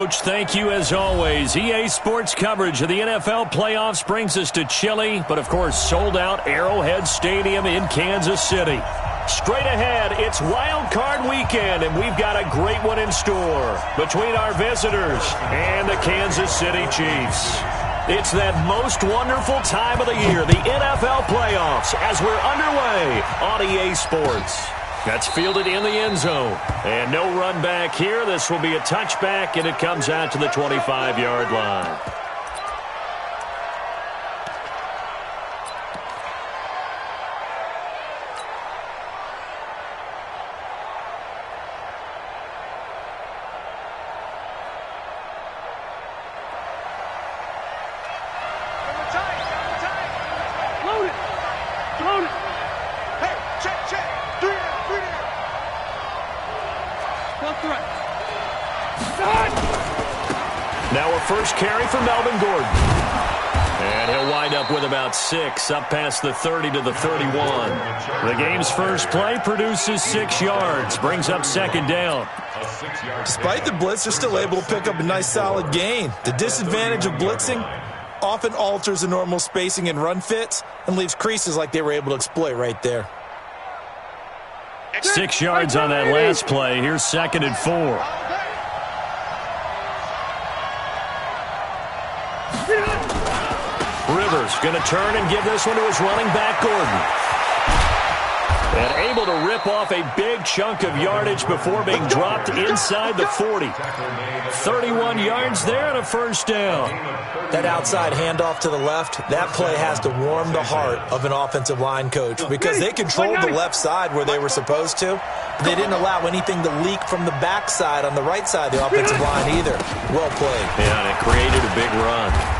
Coach, thank you as always. EA Sports coverage of the NFL playoffs brings us to chilly, but of course sold out Arrowhead Stadium in Kansas City. Straight ahead, it's Wild Card Weekend, and we've got a great one in store between our visitors and the Kansas City Chiefs. It's that most wonderful time of the year, the NFL playoffs, as we're underway on EA Sports. That's fielded in the end zone. And no run back here. This will be a touchback, and it comes out to the 25-yard line. Now a first carry for Melvin Gordon. And he'll wind up with about 6, up past the 30 to the 31. The game's first play produces 6 yards, brings up second down. Despite the blitz, they're still able to pick up a nice solid gain. The disadvantage of blitzing often alters the normal spacing and run fits and leaves creases like they were able to exploit right there. 6 yards on that last play. Here's 2nd and 4. Rivers going to turn and give this one to his running back, Gordon. And able to rip off a big chunk of yardage before being dropped inside the 40. 31 yards there and a first down. That outside handoff to the left, that play has to warm the heart of an offensive line coach because they controlled the left side where they were supposed to. They didn't allow anything to leak from the backside on the right side of the offensive line either. Well played. Yeah, and it created a big run.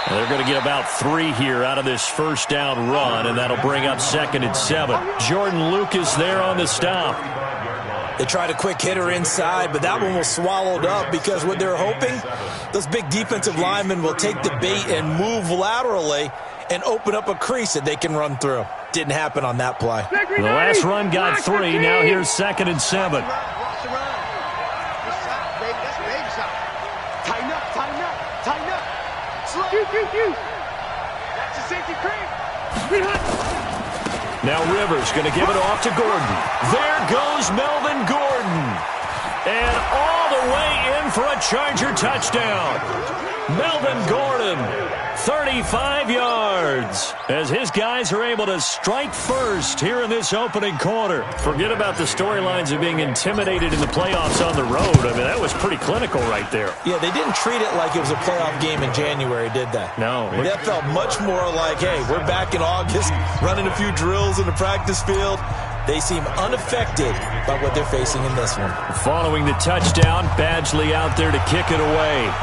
And they're going to get about 3 here out of this first down run, and that'll bring up 2nd and 7. Jordan Lucas there on the stop. They tried a quick hitter inside, but that one was swallowed up because what they're hoping, those big defensive linemen will take the bait and move laterally and open up a crease that they can run through. Didn't happen on that play. The last run got 3. Now here's 2nd and 7. Now Rivers going to give it off to Gordon. There goes Melvin Gordon. And all the way in for a Charger touchdown. Melvin Gordon, 35 yards, as his guys are able to strike first here in this opening quarter. Forget about the storylines of being intimidated in the playoffs on the road. I mean, that was pretty clinical right there. Yeah, they didn't treat it like it was a playoff game in January, did they? No. That felt much more like, hey, we're back in August, running a few drills in the practice field. They seem unaffected by what they're facing in this one. Following the touchdown, Badgley out there to kick it away.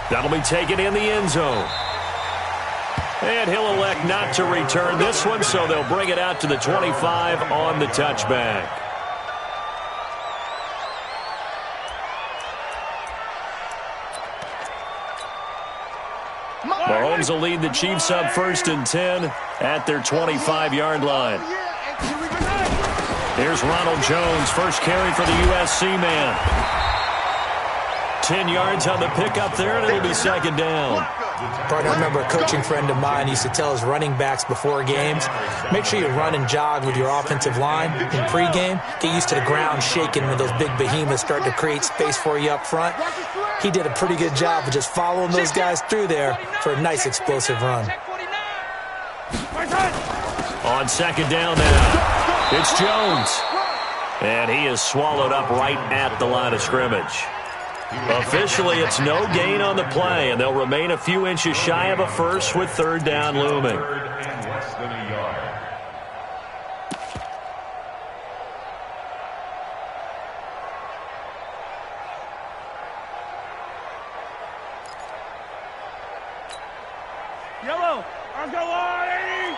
That'll be taken in the end zone. And he'll elect not to return this one, so they'll bring it out to the 25 on the touchback. Mahomes will lead the Chiefs up 1st and 10 at their 25-yard line. Here's Ronald Jones, first carry for the USC man. 10 yards on the pickup there, and it'll be 2nd down. Partner, I remember a coaching friend of mine used to tell his running backs before games, make sure you run and jog with your offensive line in pregame. Get used to the ground shaking when those big behemoths start to create space for you up front. He did a pretty good job of just following those guys through there for a nice explosive run. On 2nd down now, it's Jones. And he is swallowed up right at the line of scrimmage. Officially, it's no gain on the play, and they'll remain a few inches shy of a first with 3rd down looming. Yellow, let's go on, 80.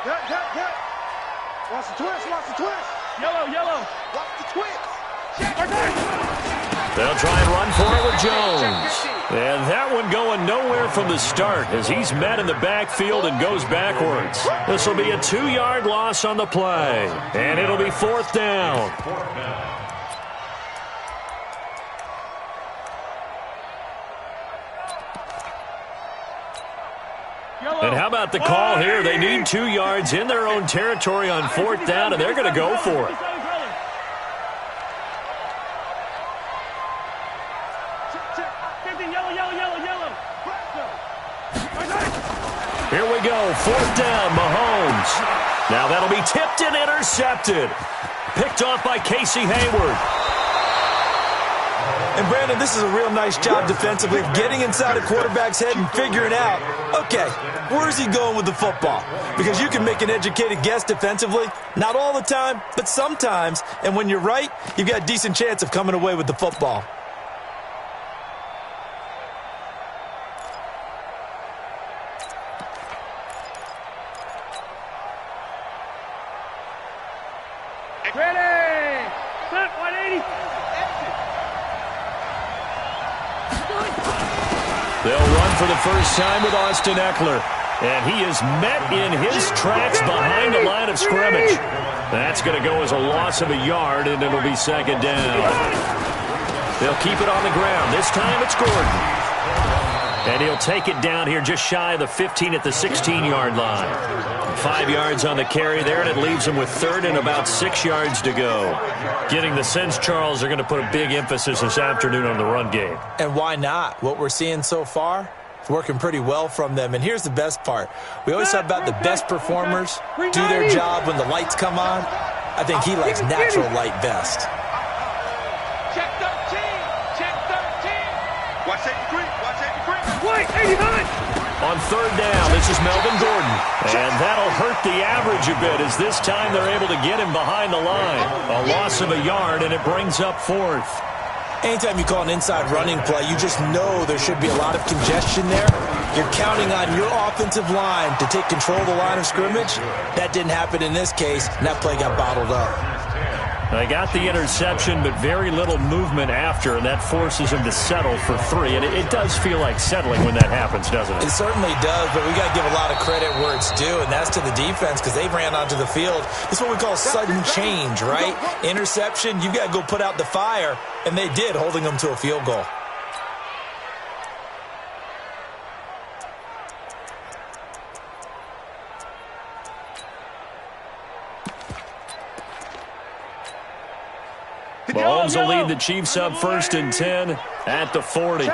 Get. Watch the twist. Yellow. Watch the twist. They'll try and run for it with Jones. And that one going nowhere from the start as he's met in the backfield and goes backwards. This will be a 2-yard loss on the play. And it'll be 4th down. And how about the call here? They need 2 yards in their own territory on 4th down, and they're going to go for it. Here we go, 4th down, Mahomes. Now that'll be tipped and intercepted. Picked off by Casey Hayward. And, Brandon, this is a real nice job defensively of getting inside a quarterback's head and figuring out, okay, where's he going with the football? Because you can make an educated guess defensively, not all the time, but sometimes. And when you're right, you've got a decent chance of coming away with the football. Ready! Set 180! They'll run for the first time with Austin Eckler. And he is met in his tracks behind the line of scrimmage. That's going to go as a loss of a yard, and it'll be 2nd down. They'll keep it on the ground. This time it's Gordon. And he'll take it down here just shy of the 15 at the 16-yard line. 5 yards on the carry there, and it leaves them with 3rd and about 6 yards to go. Getting the sense, Charles, they're going to put a big emphasis this afternoon on the run game. And why not? What we're seeing so far, it's working pretty well from them. And here's the best part. We always talk about the best performers do their job when the lights come on. I think he likes natural light best. Check 13! Check 13! Watch 83! Watch 83! Wait, 89! On 3rd down, this is Melvin Gordon. And that'll hurt the average a bit as this time they're able to get him behind the line. A loss of a yard, and it brings up 4th. Anytime you call an inside running play, you just know there should be a lot of congestion there. You're counting on your offensive line to take control of the line of scrimmage. That didn't happen in this case, and that play got bottled up. They got the interception, but very little movement after, and that forces him to settle for 3. And it does feel like settling when that happens, doesn't it? It certainly does, but we got to give a lot of credit where it's due, and that's to the defense because they ran onto the field. It's what we call sudden change, right? Interception, you got to go put out the fire, and they did, holding them to a field goal. Mahomes will lead the Chiefs up 1st and 10 at the 40. Check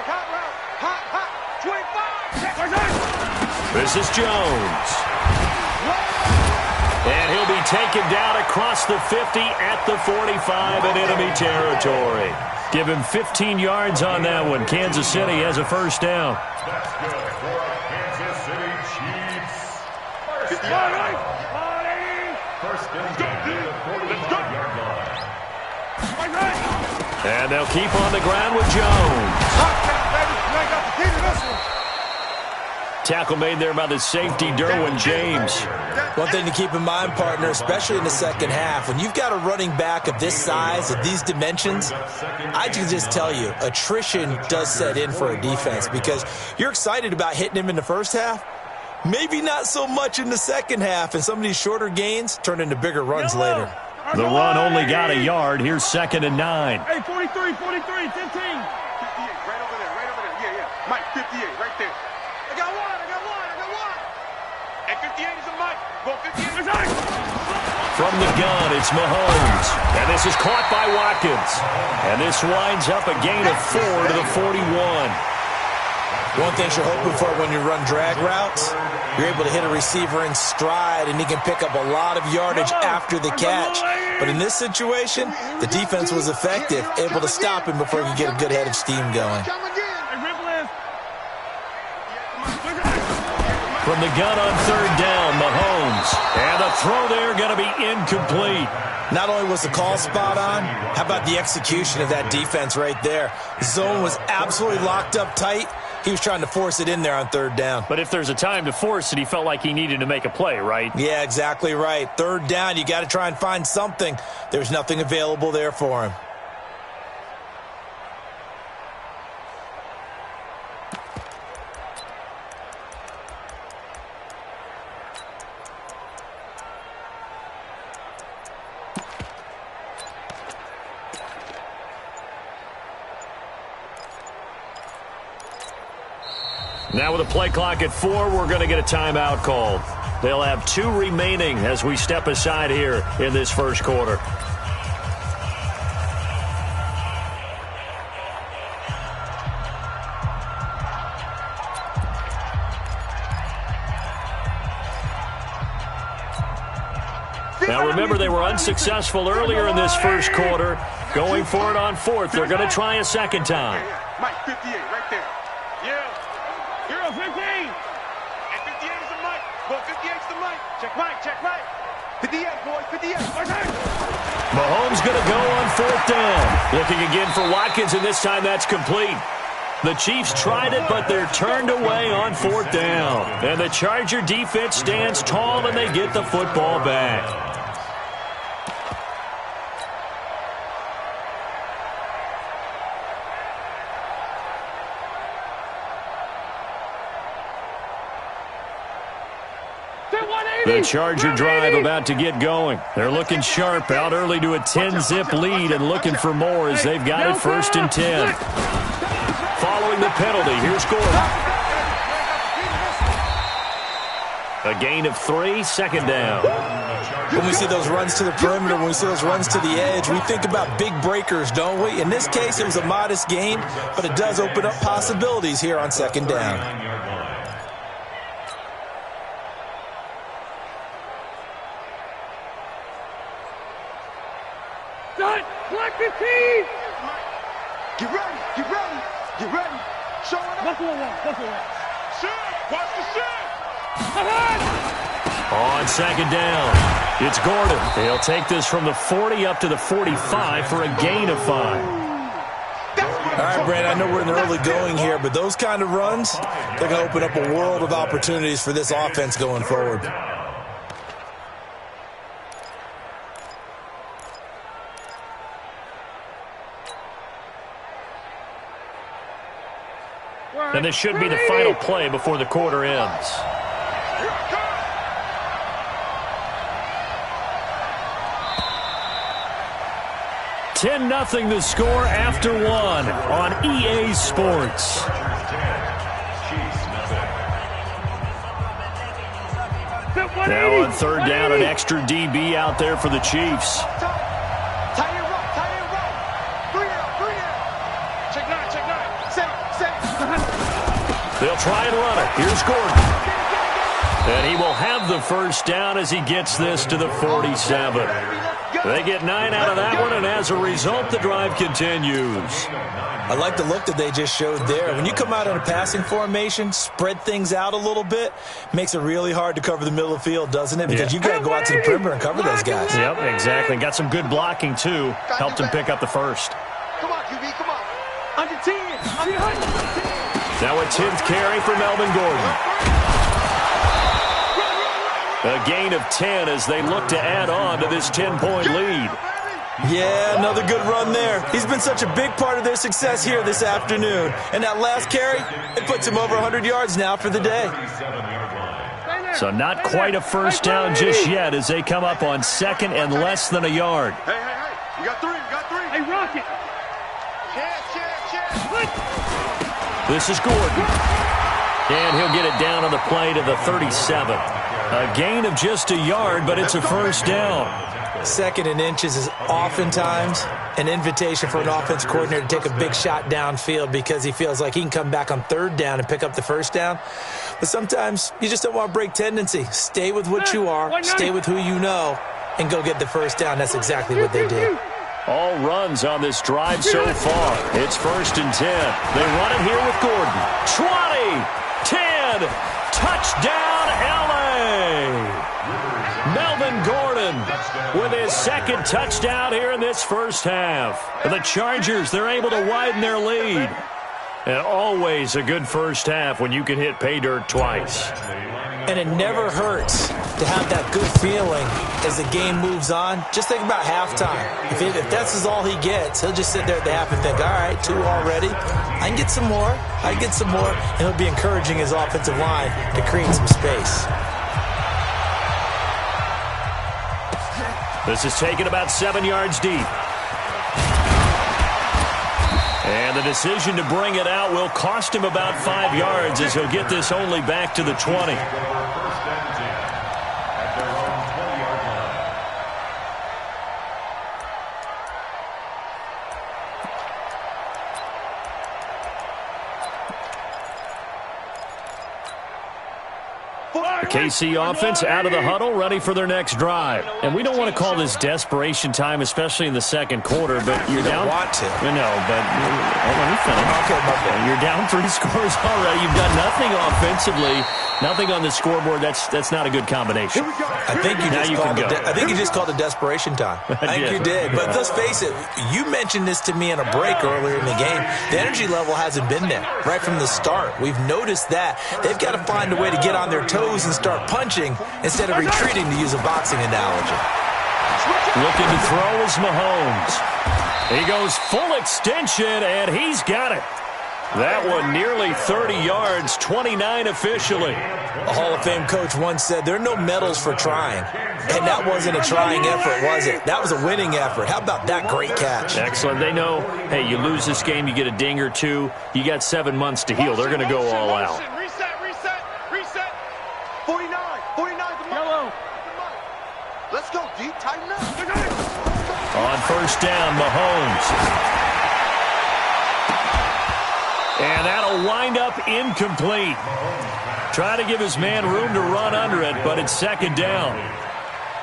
hot route. Hot. 25. This is Jones. And he'll be taken down across the 50 at the 45 in enemy territory. Give him 15 yards on that one. Kansas City has a 1st down. Kansas City Chiefs. First and 10 at the 45-yard line. And they'll keep on the ground with Jones. Tackle made there by the safety, Derwin James. One thing to keep in mind, partner, especially in the second half, when you've got a running back of this size, of these dimensions, I can just tell you, attrition does set in for a defense because you're excited about hitting him in the first half. Maybe not so much in the second half, and some of these shorter gains turn into bigger runs later. The run only got a yard. Here's 2nd and 9. Hey, 43, 15. 58, right over there. Yeah. Mike, 58, right there. I got one. Hey, 58 is a Mike. Go 58. From the gun, it's Mahomes. And this is caught by Watkins. And this winds up a gain of 4 to the 41. One thing you're hoping for when you run drag routes, you're able to hit a receiver in stride, and he can pick up a lot of yardage after the catch. But in this situation, the defense was effective, able to stop him before he could get a good head of steam going. From the gun on 3rd down, Mahomes. And the throw there going to be incomplete. Not only was the call spot on, how about the execution of that defense right there? The zone was absolutely locked up tight. He was trying to force it in there on 3rd down. But if there's a time to force it, he felt like he needed to make a play, right? Yeah, exactly right. 3rd down, you got to try and find something. There's nothing available there for him. Now with a play clock at 4, we're going to get a timeout called. They'll have 2 remaining as we step aside here in this first quarter. Now remember, they were unsuccessful earlier in this first quarter. Going for it on 4th. They're going to try a second time. Mike, 58, right there. Yeah. 0-15. And 58 is the Mike. Well, 58 is the Mike. Check Mike. 58, boys, 58. Mahomes going to go on 4th down. Looking again for Watkins, and this time that's complete. The Chiefs tried it, but they're turned away on 4th down. And the Charger defense stands tall, and they get the football back. The Charger drive about to get going. They're looking sharp, out early to a 10-zip lead and looking for more as they've got it 1st and 10. Following the penalty, here's Gordon. A gain of 3, 2nd down. When we see those runs to the perimeter, when we see those runs to the edge, we think about big breakers, don't we? In this case, it was a modest gain, but it does open up possibilities here on 2nd down. Black 15! Get ready! Show it up! Shoot! Watch the shoot! On 2nd down, it's Gordon. They'll take this from the 40 up to the 45 for a gain of 5. All right, Brandon, I know we're in the early going here, but those kind of runs, they're going to open up a world of opportunities for this offense going forward. And this should be the final play before the quarter ends. 10-0 the score after 1 on EA Sports. Now on 3rd down, an extra DB out there for the Chiefs. They'll try and run it. Here's Gordon. And he will have the 1st down as he gets this to the 47. They get 9 out of that one, and as a result, the drive continues. I like the look that they just showed there. When you come out in a passing formation, spread things out a little bit, makes it really hard to cover the middle of the field, doesn't it? Because you got to go out to the perimeter and cover those guys. Yep, exactly. Got some good blocking, too. Helped him pick up the 1st. Come on, QB, come on. Under 10. Now a 10th carry for Melvin Gordon. A gain of 10 as they look to add on to this 10-point lead. Yeah, another good run there. He's been such a big part of their success here this afternoon. And that last carry, it puts him over 100 yards now for the day. So not quite a 1st down just yet as they come up on 2nd and less than a yard. Hey. You got 3. Hey, Rocket. This is Gordon. And he'll get it down on the play to the 37. A gain of just a yard, but it's a 1st down. 2nd and inches is oftentimes an invitation for an offense coordinator to take a big shot downfield because he feels like he can come back on 3rd down and pick up the 1st down. But sometimes you just don't want to break tendency. Stay with what you are, stay with who you know, and go get the 1st down. That's exactly what they did. All runs on this drive so far. It's 1st and 10. They run it here with Gordon. 20, 10, touchdown LA. Melvin Gordon with his 2nd touchdown here in this 1st half. The Chargers, they're able to widen their lead. And always a good 1st half when you can hit pay dirt twice. And it never hurts to have that good feeling as the game moves on. Just think about halftime. If that's all he gets, he'll just sit there at the half and think, all right, 2 already. I can get some more. And he'll be encouraging his offensive line to create some space. This is taken about 7 yards deep. And the decision to bring it out will cost him about 5 yards as he'll get this only back to the 20. The KC offense out of the huddle, ready for their next drive. And we don't want to call this desperation time, especially in the second quarter, but you're down. Want to. No, but let me finish. Okay, my bad. You're down 3 scores already. You've done nothing offensively, nothing on the scoreboard. That's not a good combination. I think you just called it desperation time. I think you did. But let's face it, you mentioned this to me in a break earlier in the game. The energy level hasn't been there right from the start. We've noticed that. They've got to find a way to get on their toes and start punching instead of retreating, to use a boxing analogy. Looking to throw is Mahomes. He goes full extension, and he's got it. That one nearly 30 yards, 29 officially. A Hall of Fame coach once said, there are no medals for trying. And that wasn't a trying effort, was it? That was a winning effort. How about that great catch? Excellent. They know, hey, you lose this game, you get a ding or two. You got 7 months to heal. They're going to go all out. Reset. 49 to Yellow. Let's go, D. Tighten up. On first down, Mahomes. And that'll wind up incomplete. Try to give his man room to run under it, but it's second down.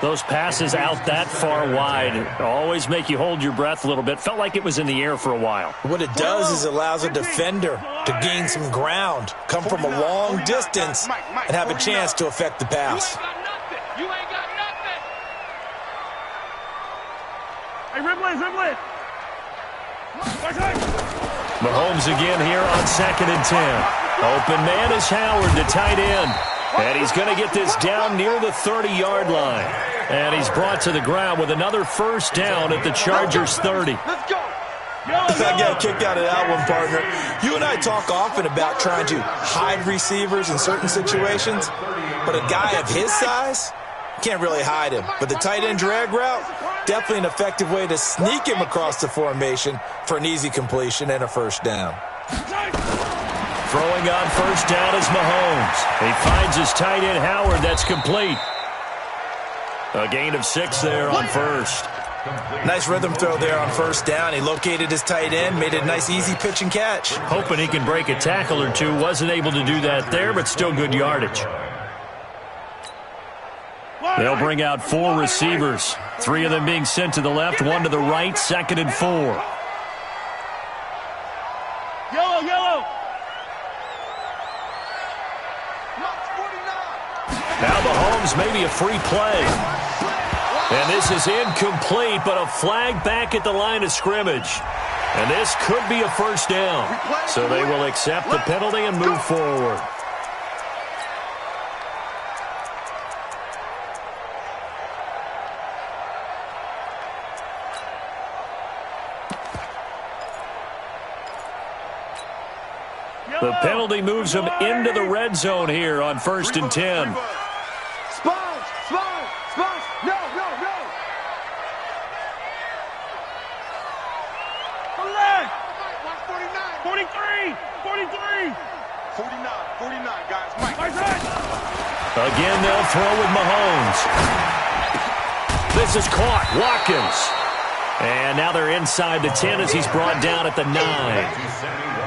Those passes out that far wide always make you hold your breath a little bit. Felt like it was in the air for a while. What it does is allows a defender to gain some ground, come from a long distance, and have a chance to affect the pass. You ain't got nothing. Hey, Rimley. Mahomes again here on 2nd and 10. Open man is Howard, the tight end. And he's going to get this down near the 30-yard line. And he's brought to the ground with another first down at the Chargers' 30. Let's go. I got a kick out of that one, partner. You and I talk often about trying to hide receivers in certain situations, but a guy of his size can't really hide him. But the tight end drag route, definitely an effective way to sneak him across the formation for an easy completion and a first down. Throwing on first down is Mahomes. He finds his tight end Howard. That's complete. A gain of 6 there on first. Nice rhythm throw there on first down. He located his tight end, made it a nice easy pitch and catch. Hoping he can break a tackle or two. Wasn't able to do that there, but still good yardage. They'll bring out 4 receivers. 3 of them being sent to the left, 1 to the right, 2nd and 4. Yellow. Now Mahomes, maybe a free play. And this is incomplete, but a flag back at the line of scrimmage. And this could be a first down. So they will accept the penalty and move forward. The penalty moves them into the red zone here on 1st and 10. Sponge. No. Collect. 43. 49, guys. Mike. Again, they'll throw with Mahomes. This is caught. Watkins. And now they're inside the 10 as he's brought down at the 9.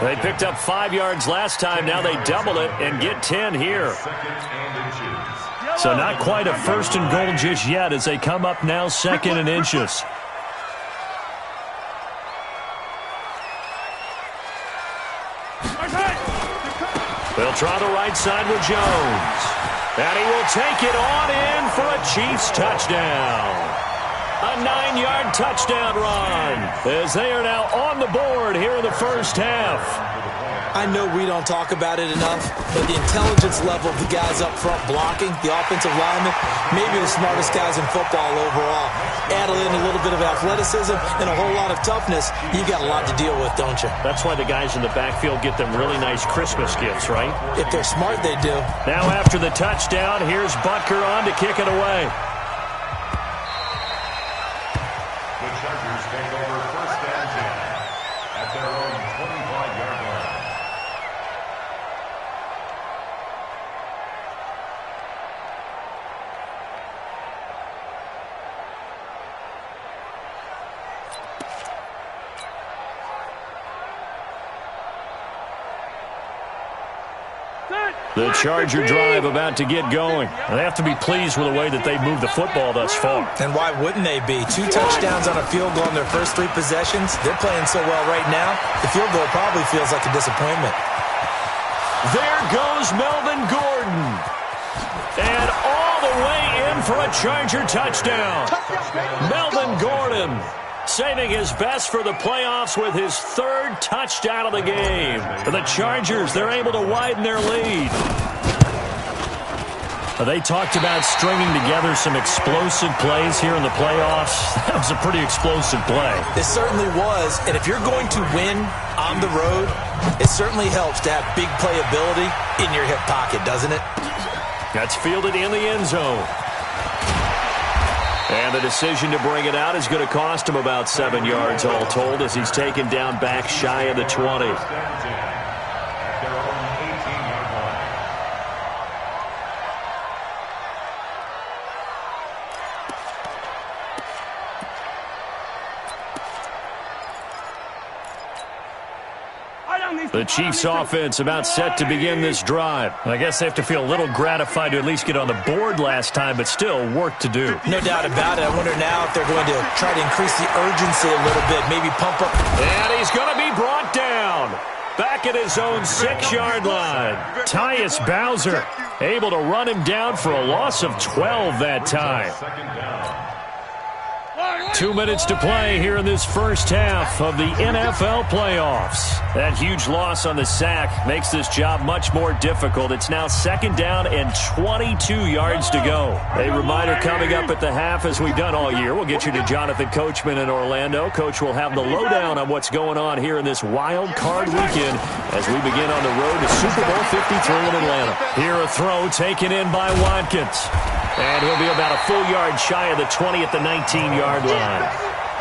They picked up 5 yards last time. Now they double it and get 10 here. So not quite a 1st and goal just yet as they come up now 2nd and inches. They'll try the right side with Jones. And he will take it on in for a Chiefs touchdown. A 9-yard touchdown run as they are now on the board here in the first half. I know we don't talk about it enough, but the intelligence level of the guys up front blocking, the offensive linemen, maybe the smartest guys in football overall. Add in a little bit of athleticism and a whole lot of toughness, you got a lot to deal with, don't you? That's why the guys in the backfield get them really nice Christmas gifts, right? If they're smart, they do. Now after the touchdown, here's Butker on to kick it away. The Chargers take over 1st and 10 at their own 22. The Charger drive about to get going. They have to be pleased with the way that they've moved the football thus far. And why wouldn't they be? 2 touchdowns on a field goal in their first 3 possessions. They're playing so well right now, the field goal probably feels like a disappointment. There goes Melvin Gordon. And all the way in for a Charger touchdown. Melvin Gordon saving his best for the playoffs with his 3rd touchdown of the game. For the Chargers, they're able to widen their lead. They talked about stringing together some explosive plays here in the playoffs. That was a pretty explosive play. It certainly was, and if you're going to win on the road, it certainly helps to have big playability in your hip pocket, doesn't it? That's fielded in the end zone. And the decision to bring it out is going to cost him about 7 yards all told as he's taken down back shy of the 20. The Chiefs offense about set to begin this drive. I guess they have to feel a little gratified to at least get on the board last time, but still work to do. No doubt about it. I wonder now if they're going to try to increase the urgency a little bit, maybe pump up. And he's going to be brought down. Back at his own 6-yard line. Tyus Bowser able to run him down for a loss of 12 that time. 2 minutes to play here in this first half of the NFL playoffs. That huge loss on the sack makes this job much more difficult. It's now 2nd down and 22 yards to go. A reminder coming up at the half, as we've done all year. We'll get you to Jonathan Coachman in Orlando. Coach will have the lowdown on what's going on here in this wild card weekend as we begin on the road to Super Bowl 53 in Atlanta. Here a throw taken in by Watkins. And he'll be about a full yard shy of the 20 at the 19-yard line.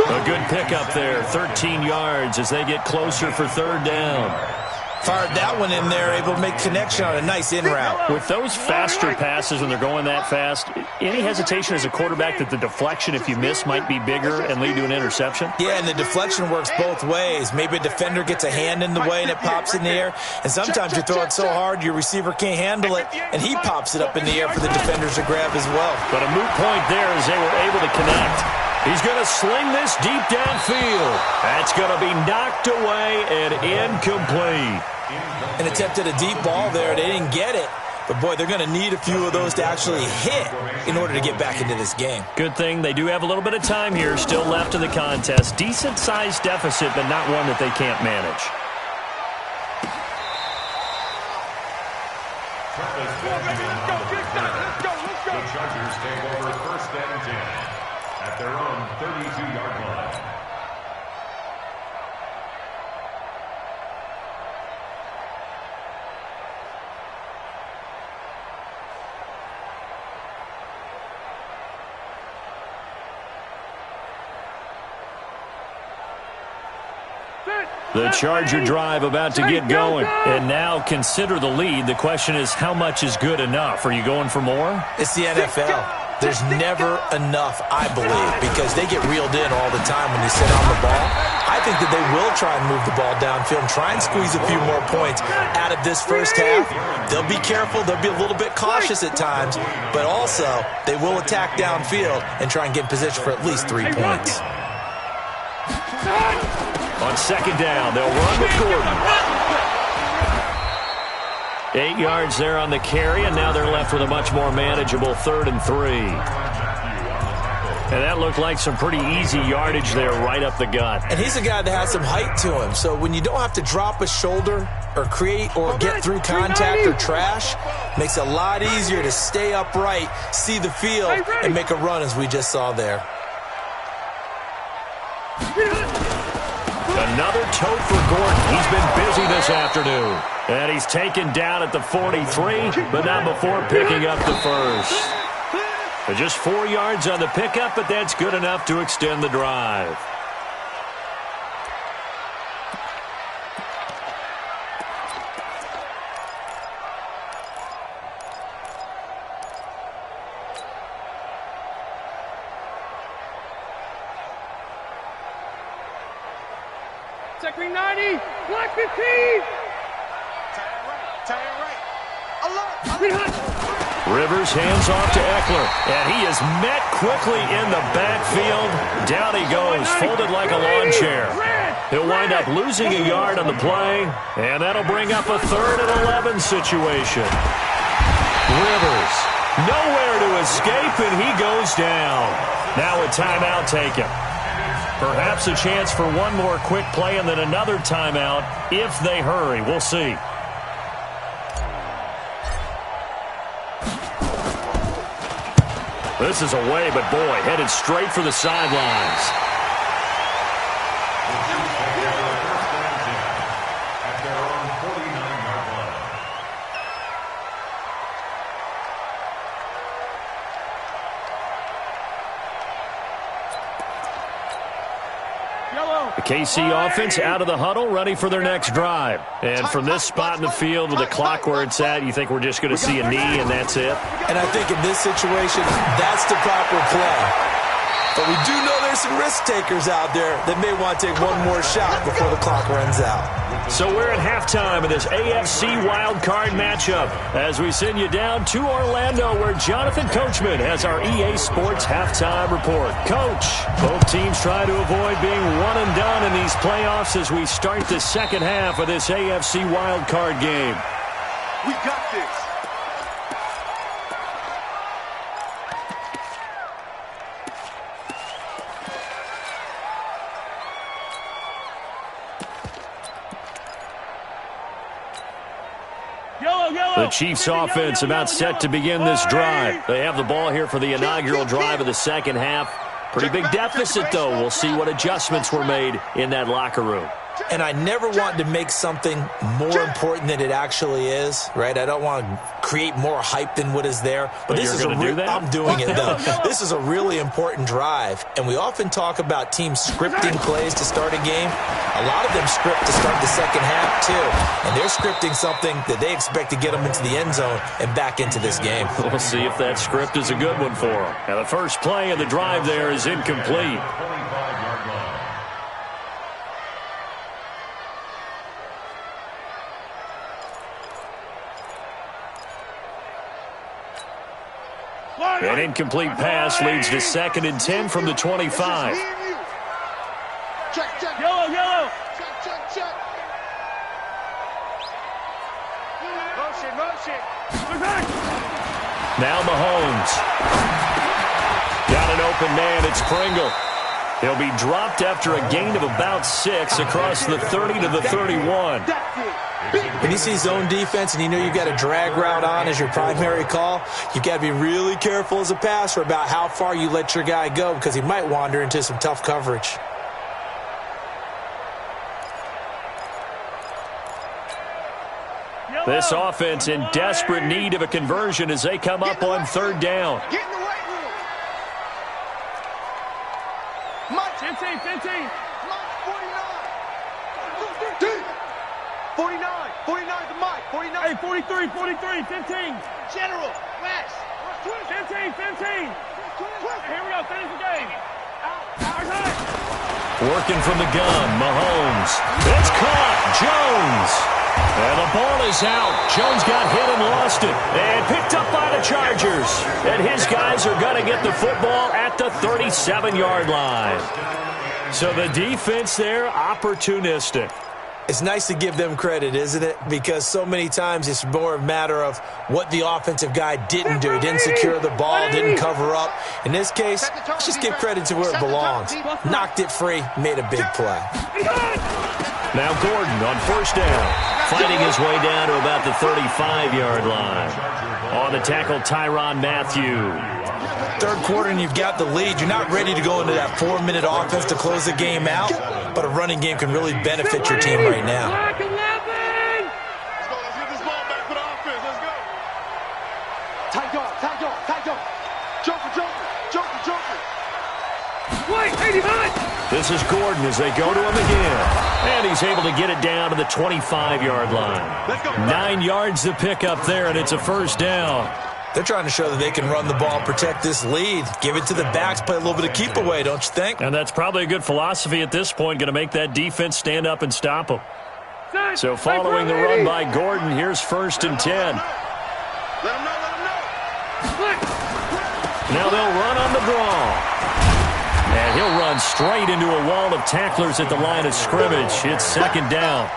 A good pickup there, 13 yards as they get closer for 3rd down. Fired that one in there, able to make connection on a nice in route. With those faster passes when they're going that fast, any hesitation as a quarterback that the deflection, if you miss, might be bigger and lead to an interception? Yeah, and the deflection works both ways. Maybe a defender gets a hand in the way and it pops in the air. And sometimes you throw it so hard your receiver can't handle it, and he pops it up in the air for the defenders to grab as well. But a moot point there as they were able to connect. He's going to sling this deep downfield. That's going to be knocked away and incomplete. An attempt at a deep ball there. They didn't get it. But, boy, they're going to need a few of those to actually hit in order to get back into this game. Good thing they do have a little bit of time here still left in the contest. Decent-sized deficit, but not one that they can't manage. The Chargers take over 1st and 10 at their own 32-yard line. The Charger drive about to get going. And now consider the lead. The question is, how much is good enough? Are you going for more? It's the NFL. There's never enough, I believe, because they get reeled in all the time when you sit on the ball. I think that they will try and move the ball downfield and try and squeeze a few more points out of this first half. They'll be careful. They'll be a little bit cautious at times, but also they will attack downfield and try and get in position for at least 3 points. On 2nd down, they'll run with Gordon. 8 yards there on the carry, and now they're left with a much more manageable 3rd and 3. And that looked like some pretty easy yardage there right up the gut. And he's a guy that has some height to him, so when you don't have to drop a shoulder or create or get through contact or trash, makes it a lot easier to stay upright, see the field, and make a run as we just saw there. Another tote for Gordon. He's been busy this afternoon. And he's taken down at the 43, but not before picking up the first. Just 4 yards on the pickup, but that's good enough to extend the drive. Check me 90, black 15. Tie it right. Rivers hands off to Eckler, and he is met quickly in the backfield. Down he goes, folded like a lawn chair. He'll wind up losing a yard on the play, and that'll bring up a 3rd and 11 situation. Rivers, nowhere to escape, and he goes down. Now a timeout taken. Perhaps a chance for one more quick play and then another timeout if they hurry. We'll see. This is away, but boy, headed straight for the sidelines. At their own 49-yard line. The KC offense out of the huddle, ready for their next drive. And from this spot in the field with the clock where it's at, you think we're just going to see a knee and that's it? And I think in this situation, that's the proper play. But we do know there's some risk takers out there that may want to take one more shot before the clock runs out. So we're at halftime of this AFC wildcard matchup as we send you down to Orlando where Jonathan Coachman has our EA Sports halftime report. Coach, both teams try to avoid being one and done in these playoffs as we start the second half of this AFC wildcard game. We got this. The Chiefs offense about set to begin this drive. They have the ball here for the inaugural drive of the second half. Pretty big deficit, though. We'll see what adjustments were made in that locker room. And I never want to make something more important than it actually is, right? I don't want to create more hype than what is there. But this is I'm doing it, though. This is a really important drive. And we often talk about teams scripting plays to start a game. A lot of them script to start the second half, too. And they're scripting something that they expect to get them into the end zone and back into this game. We'll see if that script is a good one for them. Now, the first play of the drive there is incomplete. An incomplete pass leads to 2nd and 10 from the 25. Check, check. Yellow, yellow. Check, check, check. Motion, motion. Now Mahomes. Got an open man. It's Pringle. He'll be dropped after a gain of about 6 across the 30 to the 31. When you see zone defense and you know you've got a drag route on as your primary call, you've got to be really careful as a passer about how far you let your guy go because he might wander into some tough coverage. This offense in desperate need of a conversion as they come up on 3rd down. Get in the weight room. Mike, 15, 15. Mike, 49. 49. 49 to Mike. 49. Hey, 43, 43, 15. General, West. 15, 15. Here we go. Finish the game. Working from the gun, Mahomes. It's caught. Jones. And the ball is out. Jones got hit and lost it. And picked up by the Chargers. And his guys are going to get the football at the 37-yard line. So the defense there, opportunistic. It's nice to give them credit, isn't it? Because so many times it's more a matter of what the offensive guy didn't do. He didn't secure the ball, didn't cover up. In this case, let's just give credit to where it belongs. Knocked it free, made a big play. Now Gordon on 1st down, fighting his way down to about the 35-yard line. On the tackle, Tyrann Mathieu. 3rd quarter and you've got the lead. You're not ready to go into that 4-minute offense to close the game out, but a running game can really benefit your team right now. Let's go. Let's get this ball back for the offense. Let's go. Tight dog, tight dog, tight dog. Joker, joker, joker, joker. Wait, 89. This is Gordon as they go to him again. And he's able to get it down to the 25-yard line. Let's go. 9 yards to pick up there, and it's a 1st down. They're trying to show that they can run the ball, protect this lead, give it to the backs, play a little bit of keep away, don't you think? And that's probably a good philosophy at this point, going to make that defense stand up and stop them. So following the run by Gordon, here's 1st and 10. Let him know, let him know. Now they'll run on the draw. And he'll run straight into a wall of tacklers at the line of scrimmage. It's second down.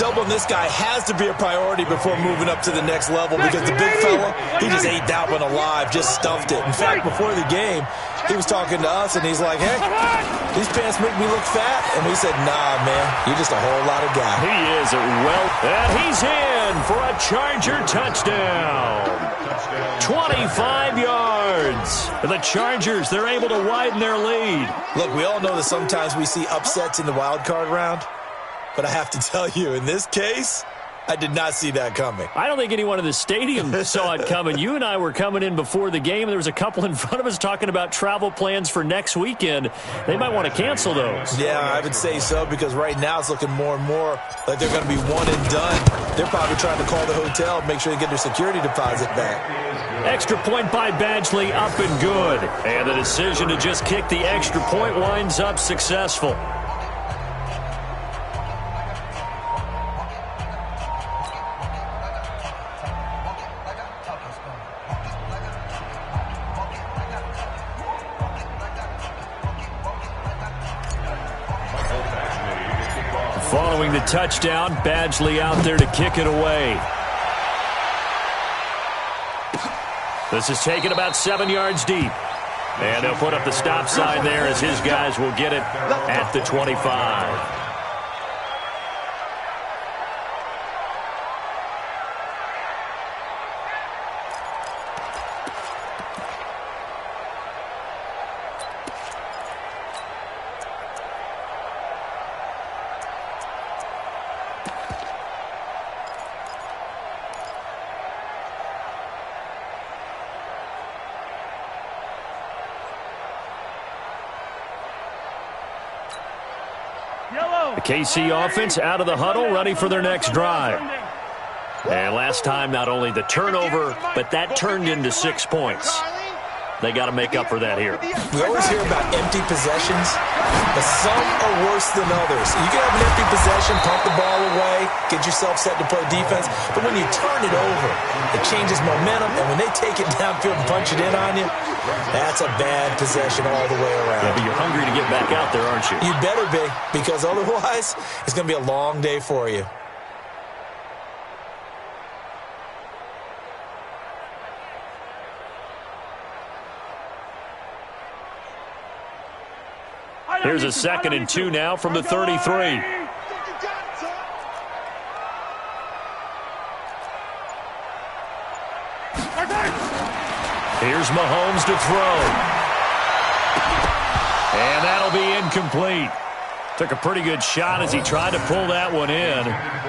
Doubling this guy has to be a priority before moving up to the next level because the big fella, he just ate that one alive, just stuffed it. In fact, before the game, he was talking to us, and he's like, hey, these pants make me look fat. And we said, nah, man, you're just a whole lot of guy. He is and he's in for a Charger touchdown. 25 yards. The Chargers, they're able to widen their lead. Look, we all know that sometimes we see upsets in the wild card round. But I have to tell you, in this case, I did not see that coming. I don't think anyone in the stadium saw it coming. You and I were coming in before the game. There was a couple in front of us talking about travel plans for next weekend. They might want to cancel those. Yeah, I would say so because right now it's looking more and more like they're going to be one and done. They're probably trying to call the hotel, make sure they get their security deposit back. Extra point by Badgley, up and good. And the decision to just kick the extra point winds up successful. Following the touchdown, Badgley out there to kick it away. This is taken about 7 yards deep. And they'll put up the stop sign there as his guys will get it at the 25. The KC offense out of the huddle, ready for their next drive. And last time, not only the turnover, but that turned into 6 points. They got to make up for that here. We always hear about empty possessions, but some are worse than others. You can have an empty possession, pump the ball away, get yourself set to play defense, but when you turn it over, it changes momentum, and when they take it downfield and punch it in on you, that's a bad possession all the way around. Yeah, but you're hungry to get back out there, aren't you? You better be, because otherwise, it's going to be a long day for you. Here's a 2nd and 2 now from the 33. Here's Mahomes to throw. And that'll be incomplete. Took a pretty good shot as he tried to pull that one in.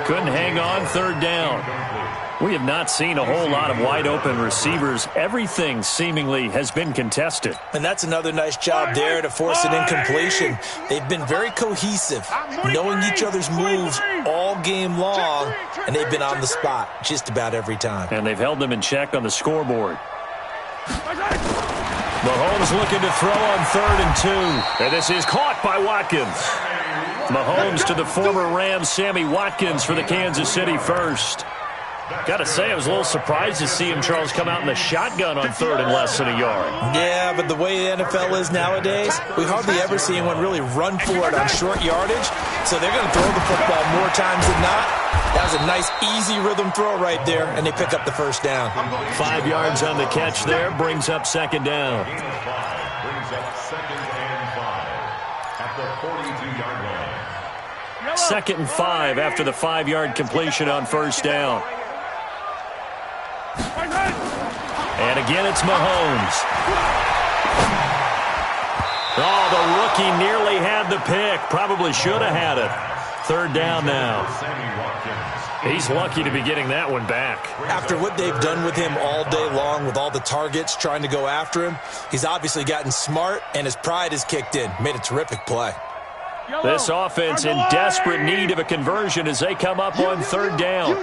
Couldn't hang on, 3rd down. We have not seen a whole lot of wide-open receivers. Everything seemingly has been contested. And that's another nice job there to force an incompletion. They've been very cohesive, knowing each other's moves all game long, and they've been on the spot just about every time. And they've held them in check on the scoreboard. Mahomes looking to throw on 3rd and 2. And this is caught by Watkins. Mahomes to the former Rams, Sammy Watkins, for the Kansas City first. Got to say, I was a little surprised to see him, Charles, come out in the shotgun on 3rd and less than a yard. Yeah, but the way the NFL is nowadays, we hardly ever see anyone really run for it on short yardage. So they're going to throw the football more times than not. That was a nice, easy rhythm throw right there, and they pick up the 1st down. 5 yards on the catch there, brings up 2nd down. Brings up 2nd and 5 at the 42-yard line. 2nd and 5 after the 5-yard completion on 1st down. And again, it's Mahomes. Oh, the rookie nearly had the pick. Probably should have had it. 3rd down now. He's lucky to be getting that one back. After what they've done with him all day long with all the targets trying to go after him, he's obviously gotten smart, and his pride has kicked in. Made a terrific play. This offense in desperate need of a conversion as they come up on 3rd down.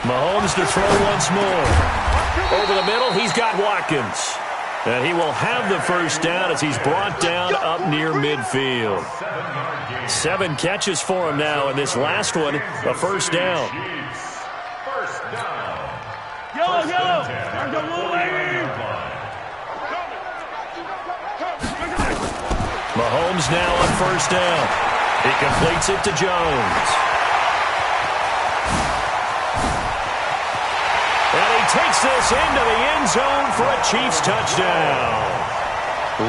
Mahomes to throw once more. Over the middle, he's got Watkins. And he will have the first down as he's brought down up near midfield. 7 catches for him now, and this last one, a first down. Mahomes now on first down. He completes it to Jones. And he takes this into the end zone for a Chiefs touchdown.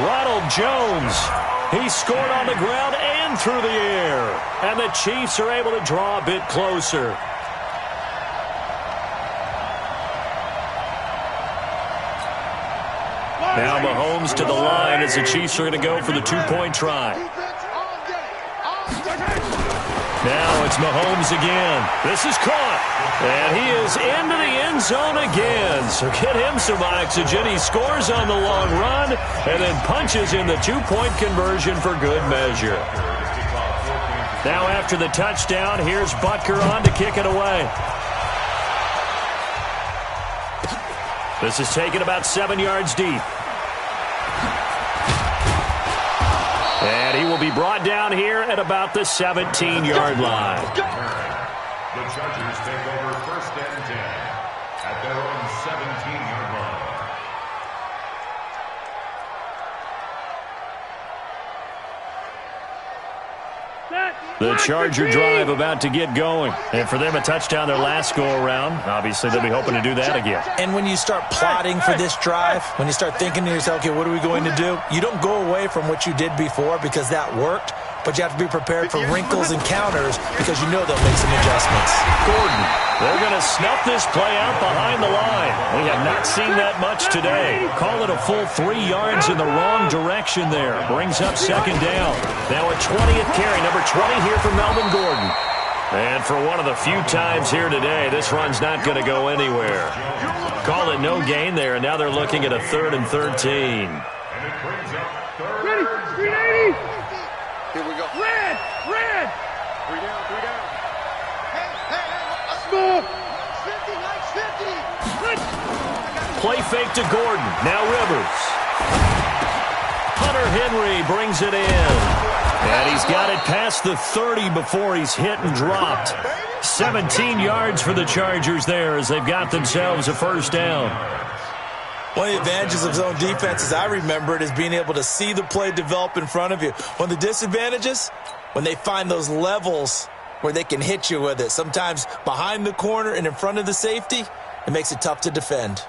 Ronald Jones, he scored on the ground and through the air. And the Chiefs are able to draw a bit closer. Now Mahomes to the line as the Chiefs are going to go for the 2-point try. Now it's Mahomes again. This is caught. And he is into the end zone again. So get him some oxygen. He scores on the long run and then punches in the 2-point conversion for good measure. Now after the touchdown, here's Butker on to kick it away. This is taken about 7 yards deep. And he will be brought down here at about the 17-yard line. The Chargers take over first and 10 at their own 17-yard line. The Charger drive about to get going. And for them, a touchdown their last go-around. Obviously, they'll be hoping to do that again. And when you start plotting for this drive, when you start thinking to yourself, okay, what are we going to do? You don't go away from what you did before because that worked, but you have to be prepared for wrinkles and counters because you know they'll make some adjustments. Gordon, they're going to snuff this play out behind the line. We have not seen that much today. Call it a full 3 yards in the wrong direction there. Brings up second down. Now a 20th carry, number 20 here for Melvin Gordon. And for one of the few times here today, this run's not going to go anywhere. Call it no gain there, and now they're looking at a 3rd and 13. And it brings up third. Ready, 380. Here we go. Red, red. 3 down, 3 down. Small. 50, nice 50. Play fake to Gordon. Now Rivers. Hunter Henry brings it in. And he's got it past the 30 before he's hit and dropped. 17 yards for the Chargers there as they've got themselves a first down. One of the advantages of zone defense, as I remember it, is being able to see the play develop in front of you. One of the disadvantages, when they find those levels where they can hit you with it. Sometimes behind the corner and in front of the safety, it makes it tough to defend.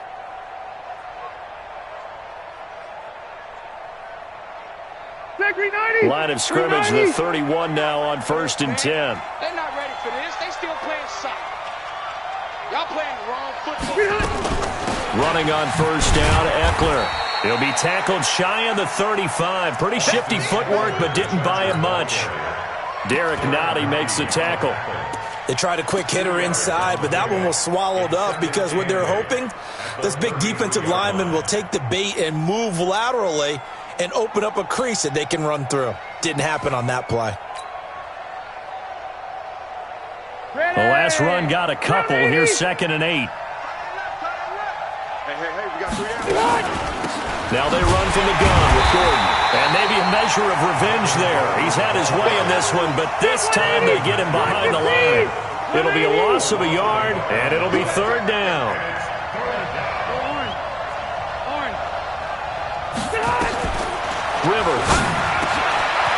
Line of scrimmage, the 31 now on 1st and 10. They're not ready for this. They still playing soccer. Y'all playing the wrong football. Running on first down, Eckler. He'll be tackled shy of the 35. Pretty shifty footwork, but didn't buy him much. Derek Nottie makes the tackle. They tried a quick hitter inside, but that one was swallowed up because what they're hoping, this big defensive lineman will take the bait and move laterally and open up a crease that they can run through. Didn't happen on that play. The last run got a couple. Here's 2nd and 8. Hey, we got 3 down. Now they run from the gun with Gordon. And maybe a measure of revenge there. He's had his way in this one, but this time they get him behind the line. It'll be a loss of a yard, and it'll be 3rd down. Rivers.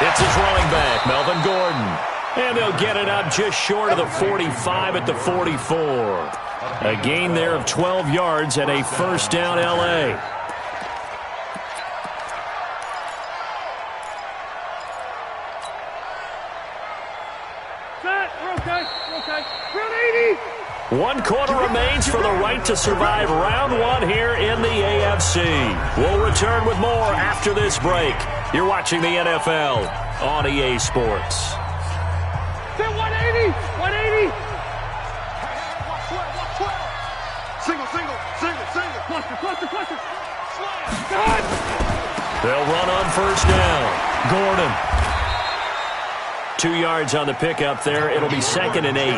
It's his running back, Melvin Gordon. And they'll get it up just short of the 45 at the 44. A gain there of 12 yards and a first down L.A. One quarter remains for the right to survive round 1 here in the AFC. We'll return with more after this break. You're watching the NFL on EA Sports. 180, 180. Single. Cluster. They'll run on first down. Gordon. 2 yards on the pickup there. It'll be 2nd and 8.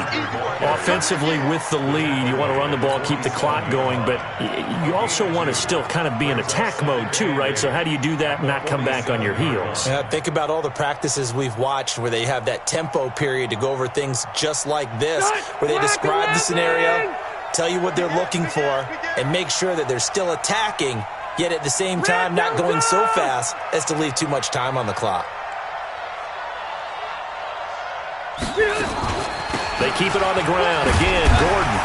Offensively with the lead, you want to run the ball, keep the clock going, but you also want to still kind of be in attack mode too, right? So how do you do that and not come back on your heels? Yeah, think about all the practices we've watched where they have that tempo period to go over things just like this, where they describe the scenario, tell you what they're looking for, and make sure that they're still attacking, yet at the same time not going so fast as to leave too much time on the clock. They keep it on the ground. Again, Gordon.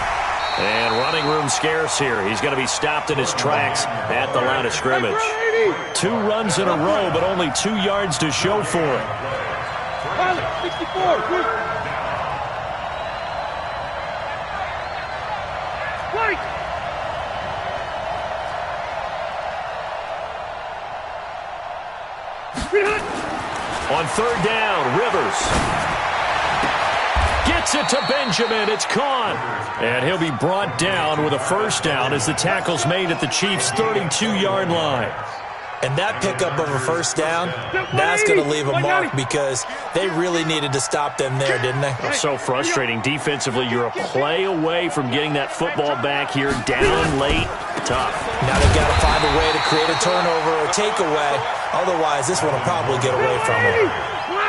And running room scarce here. He's going to be stopped in his tracks at the line of scrimmage. 2 runs in a row, but only 2 yards to show for it. 64. White. On 3rd down, Rivers gets it to Benjamin. It's caught. And he'll be brought down with a 1st down as the tackle's made at the Chiefs' 32-yard line. And that pickup of a 1st down, that's going to leave a mark because they really needed to stop them there, didn't they? So frustrating. Defensively, you're a play away from getting that football back here. Down late. Tough. Now they've got to find a way to create a turnover or takeaway. Otherwise, this one will probably get away from them.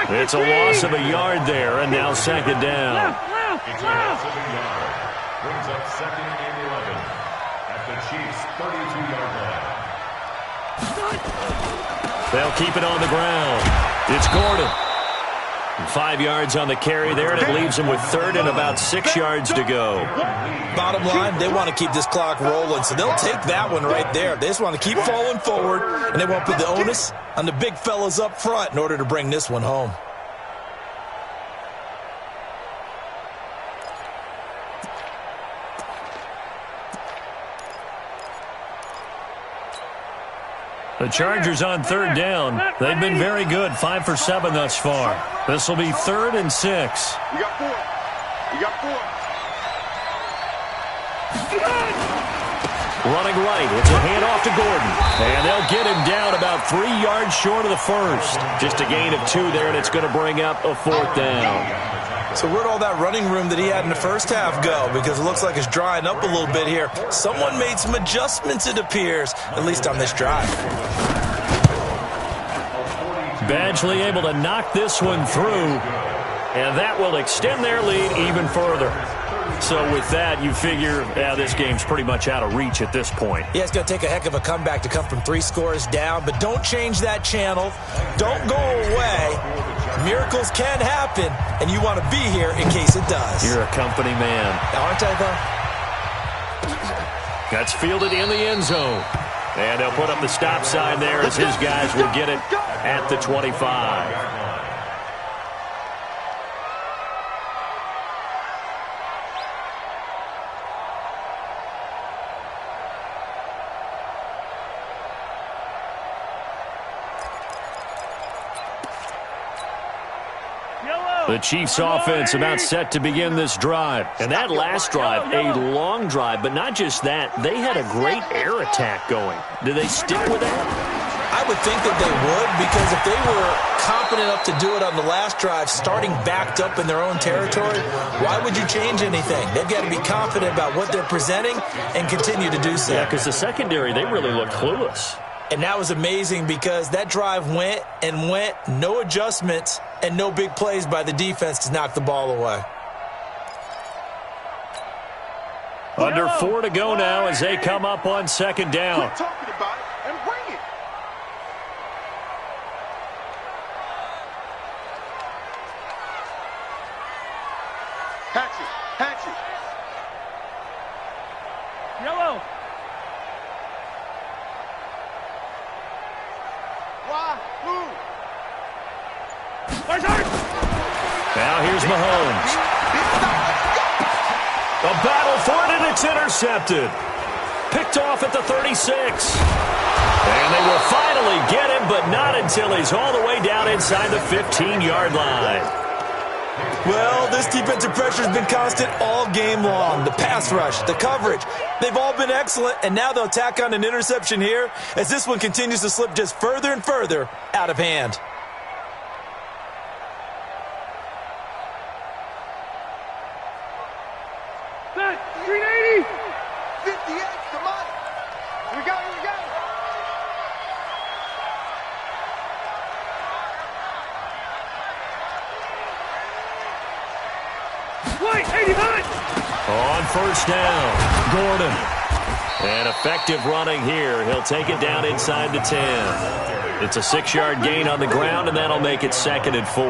It's a loss of a yard there, and now 2nd down. It's a loss of a yard. Brings up 2nd and 11 at the Chiefs' 32-yard line. They'll keep it on the ground. It's Gordon. 5 yards on the carry there, and it leaves him with 3rd and about 6 yards to go. Bottom line, they want to keep this clock rolling, so they'll take that one right there. They just want to keep falling forward, and they won't put the onus on the big fellas up front in order to bring this one home. The Chargers on 3rd down. They've been very good, 5 for 7 thus far. This will be 3rd and 6. You got 4. You got 4. Running right. It's a handoff to Gordon. And they'll get him down about 3 yards short of the 1st. Just a gain of 2 there, and it's going to bring up a 4th down. So where'd all that running room that he had in the 1st half go? Because it looks like it's drying up a little bit here. Someone made some adjustments, it appears, at least on this drive. Badgley able to knock this one through, and that will extend their lead even further. So with that, you figure, this game's pretty much out of reach at this point. Yeah, it's going to take a heck of a comeback to come from 3 scores down, but don't change that channel. Don't go away. Miracles can happen, and you want to be here in case it does. You're a company man. Aren't I, though? That's fielded in the end zone. And they'll put up the stop sign there as his guys will get it at the 25. The Chiefs offense about set to begin this drive. And that last drive, a long drive, but not just that. They had a great air attack going. Do they stick with that? I would think that they would, because if they were confident enough to do it on the last drive, starting backed up in their own territory, why would you change anything? They've got to be confident about what they're presenting and continue to do so. Yeah, because the secondary, they really looked clueless. And that was amazing because that drive went and went, no adjustments, and no big plays by the defense to knock the ball away. Under 4 to go now as they come up on 2nd down. Quit talking about it and bring it. Hatchet. Yellow. Why? Move. Now here's Mahomes. A battle for it, and it's intercepted. Picked off at the 36. And they will finally get him, but not until he's all the way down inside the 15-yard line. Well, this defensive pressure has been constant all game long. The pass rush, the coverage, they've all been excellent, and now they'll tack on an interception here as this one continues to slip just further and further out of hand. the money. Here we go, here we go. Wait, 89! On first down, Gordon. And effective running here. He'll take it down inside the 10. It's a 6-yard gain on the ground, and that'll make it 2nd and 4.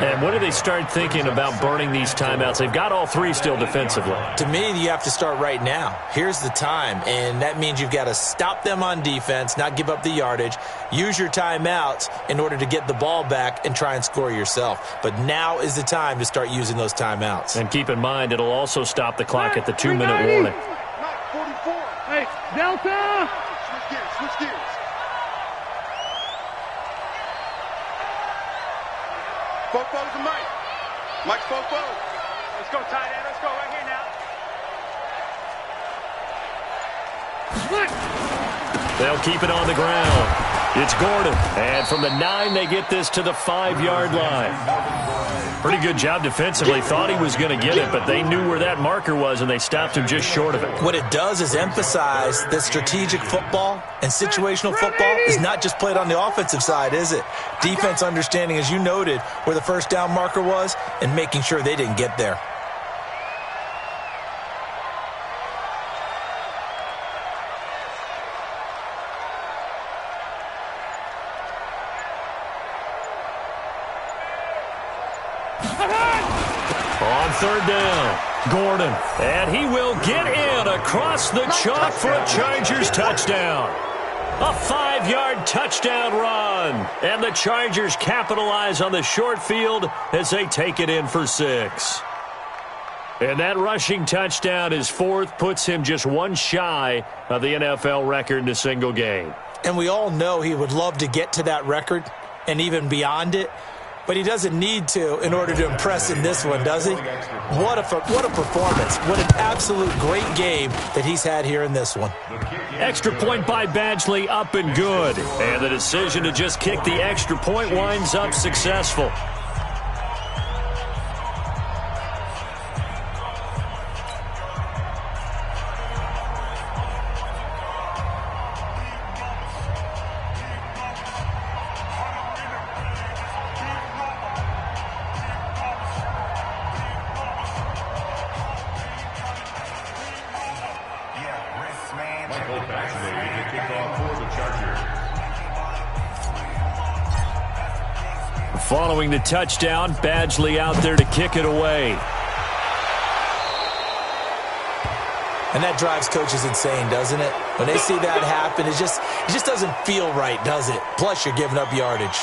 And when do they start thinking about burning these timeouts? They've got all 3 still defensively. To me, you have to start right now. Here's the time, and that means you've got to stop them on defense, not give up the yardage, use your timeouts in order to get the ball back and try and score yourself. But now is the time to start using those timeouts. And keep in mind, it'll also stop the clock at the 2-minute warning. Mike, 44. Hey, Delta! Switch gears, switch gears. Fofo's and Mike. Mike's Fofo. Let's go, tight end. Let's go right here now. What? They'll keep it on the ground. It's Gordon. And from the 9, they get this to the 5-yard line. Pretty good job defensively. Thought he was going to get it, but they knew where that marker was, and they stopped him just short of it. What it does is emphasize that strategic football and situational football is not just played on the offensive side, is it? Defense understanding, as you noted, where the first down marker was and making sure they didn't get there. On third down, Gordon. And he will get in across the chalk for a Chargers touchdown. A 5-yard touchdown run. And the Chargers capitalize on the short field as they take it in for 6. And that rushing touchdown is 4th, puts him just 1 shy of the NFL record in a single game. And we all know he would love to get to that record and even beyond it. But he doesn't need to in order to impress in this one, does he? What a performance. What an absolute great game that he's had here in this one. Extra point by Badgley, up and good. And the decision to just kick the extra point winds up successful. Following the touchdown, Badgley out there to kick it away. And that drives coaches insane, doesn't it? When they see that happen, it just doesn't feel right, does it? Plus, you're giving up yardage.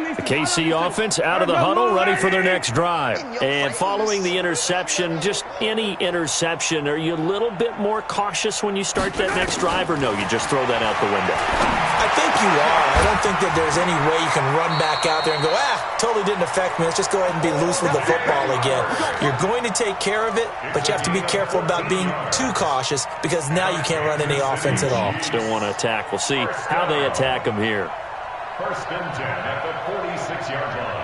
The KC offense out of the huddle, ready for their next drive. And following the interception, just any interception, are you a little bit more cautious when you start that next drive, or no, you just throw that out the window? I think you are. I don't think that there's any way you can run back out there and go, totally didn't affect me. Let's just go ahead and be loose with the football again. You're going to take care of it, but you have to be careful about being too cautious because now you can't run any offense at all. Still want to attack. We'll see how they attack them here. 1st and 10 at the 46-yard line.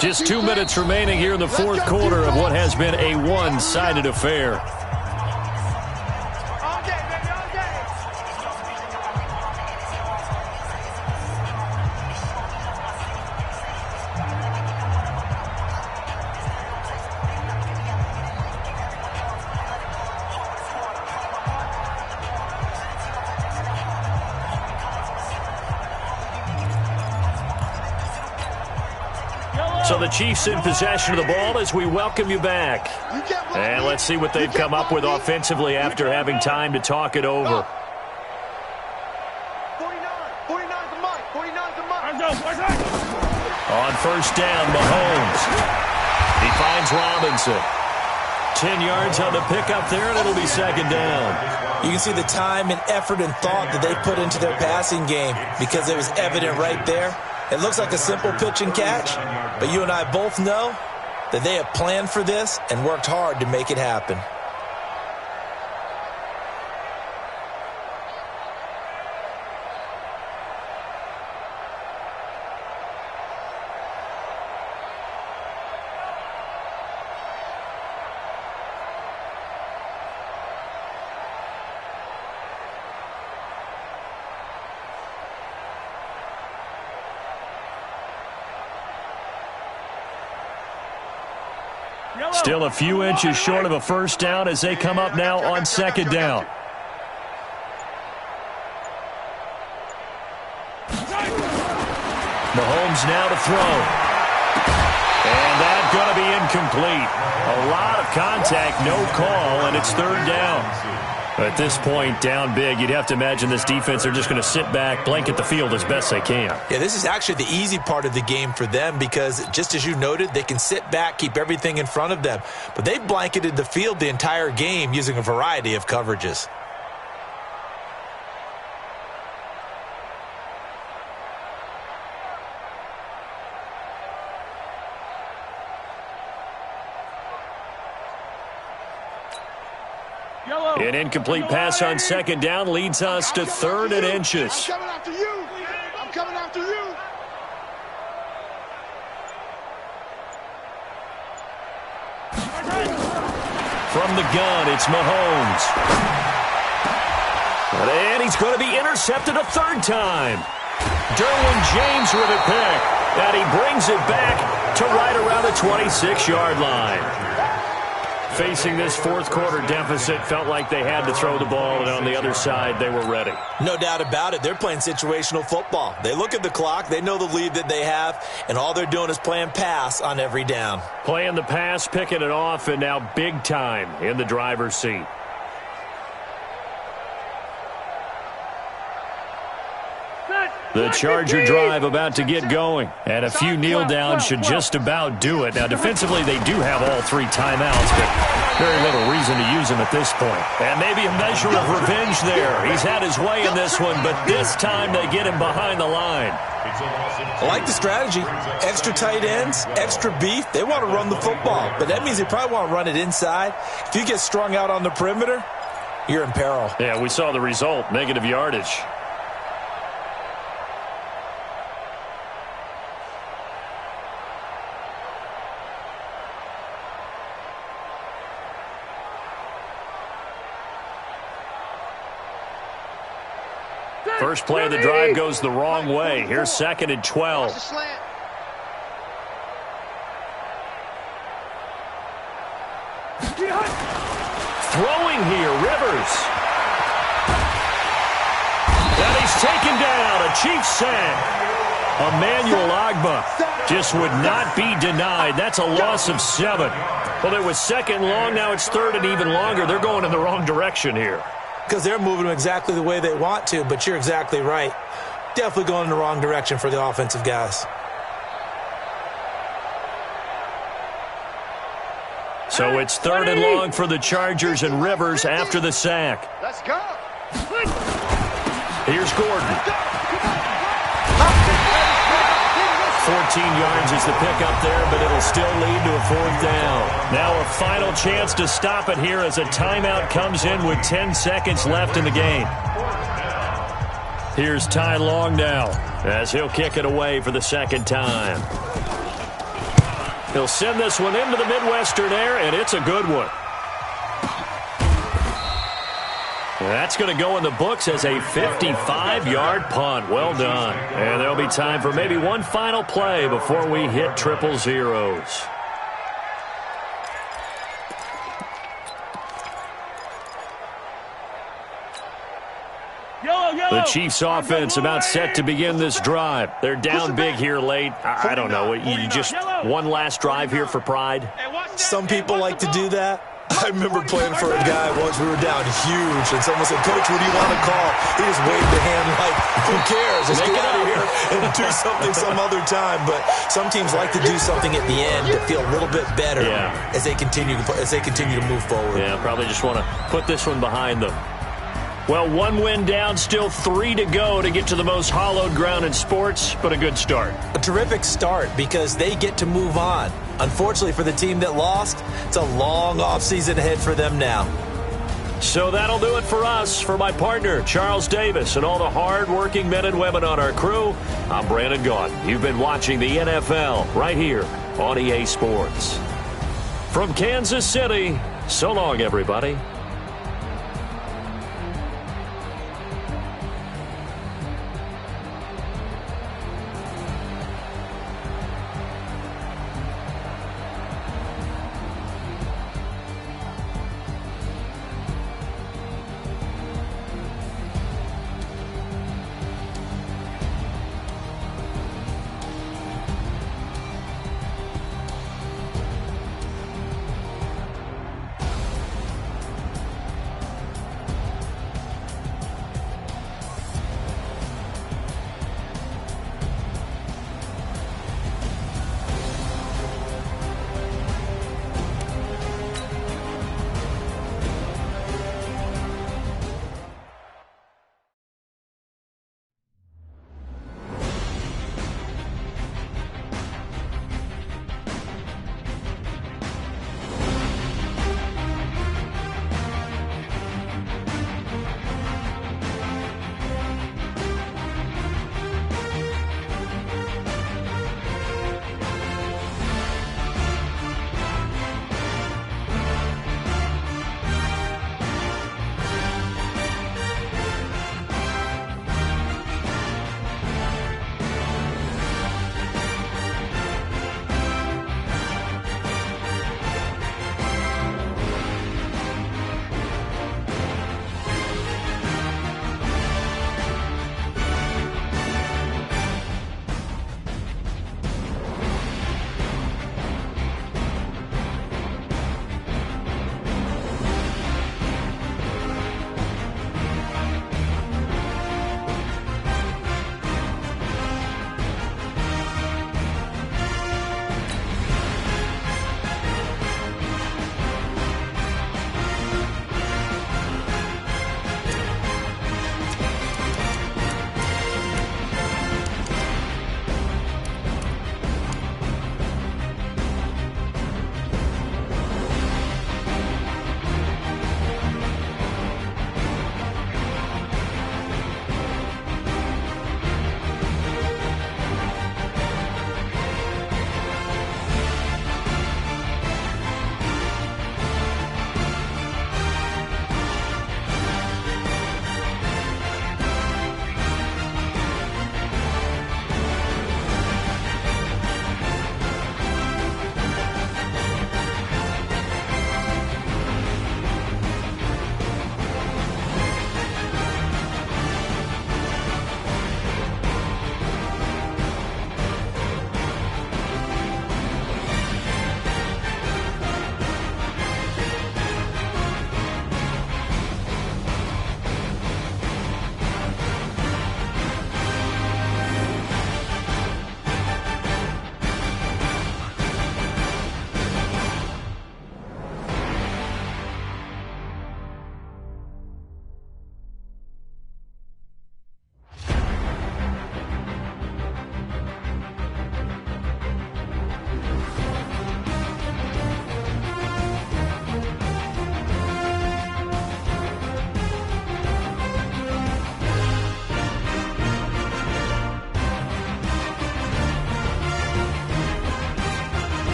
Just 2 minutes remaining here in the fourth quarter of what has been a one-sided affair. So the Chiefs in possession of the ball as we welcome you back. And let's see what they've come up with offensively after having time to talk it over. 49's the mic. 49's the mic. On first down, Mahomes. He finds Robinson. 10 yards on the pickup there, and it'll be second down. You can see the time and effort and thought that they put into their passing game because it was evident right there. It looks like a simple pitch and catch, but you and I both know that they have planned for this and worked hard to make it happen. Still a few inches short of a first down as they come up now on second down. Mahomes now to throw. And that's going to be incomplete. A lot of contact, no call, and it's third down. At this point, down big, you'd have to imagine this defense, they're just going to sit back, blanket the field as best they can. Yeah, this is actually the easy part of the game for them because, just as you noted, they can sit back, keep everything in front of them. But they've blanketed the field the entire game using a variety of coverages. An incomplete pass on second down leads us to third and inches. I'm coming after you. I'm coming after you. From the gun, it's Mahomes. And he's going to be intercepted a third time. Derwin James with a pick. And he brings it back to right around the 26-yard line. Facing this fourth quarter deficit, felt like they had to throw the ball, and on the other side, they were ready. No doubt about it. They're playing situational football. They look at the clock, they know the lead that they have, and all they're doing is playing pass on every down. Playing the pass, picking it off, and now big time in the driver's seat. The Charger drive about to get going, and a few kneel downs should just about do it. Now, defensively, they do have all three timeouts, but very little reason to use them at this point. And maybe a measure of revenge there. He's had his way in this one, but this time they get him behind the line. I like the strategy. Extra tight ends, extra beef. They want to run the football, but that means they probably want to run it inside. If you get strung out on the perimeter, you're in peril. Yeah, we saw the result, negative yardage. First play of the drive goes the wrong way. Here's second and 12. Throwing here, Rivers. And he's taken down. A Chiefs sack. Emmanuel Ogbah just would not be denied. That's a loss of 7. Well, it was second long. Now it's third and even longer. They're going in the wrong direction here. Because they're moving them exactly the way they want to, but you're exactly right. Definitely going in the wrong direction for the offensive guys. So it's third and long for the Chargers and Rivers after the sack. Let's go. Here's Gordon. 14 yards is the pickup there, but it'll still lead to a fourth down. Now a final chance to stop it here as a timeout comes in with 10 seconds left in the game. Here's Ty Long now as he'll kick it away for the second time. He'll send this one into the Midwestern air, and it's a good one. That's going to go in the books as a 55-yard punt. Well done. And there'll be time for maybe one final play before we hit triple zeros. The Chiefs offense about set to begin this drive. They're down big here late. I don't know. You just one last drive here for pride? Some people like to do that. I remember playing for a guy once. We were down huge, and someone said, "Coach, what do you want to call?" He just waved a hand like, who cares? Let's get out of here and do something some other time. But some teams like to do something at the end to feel a little bit better as they continue to move forward. Yeah, probably just want to put this one behind them. Well, one win down, still 3 to go to get to the most hallowed ground in sports, but a good start. A terrific start because they get to move on. Unfortunately for the team that lost, it's a long offseason ahead for them now. So that'll do it for us. For my partner, Charles Davis, and all the hard-working men and women on our crew, I'm Brandon Gaudin. You've been watching the NFL right here on EA Sports. From Kansas City, so long, everybody.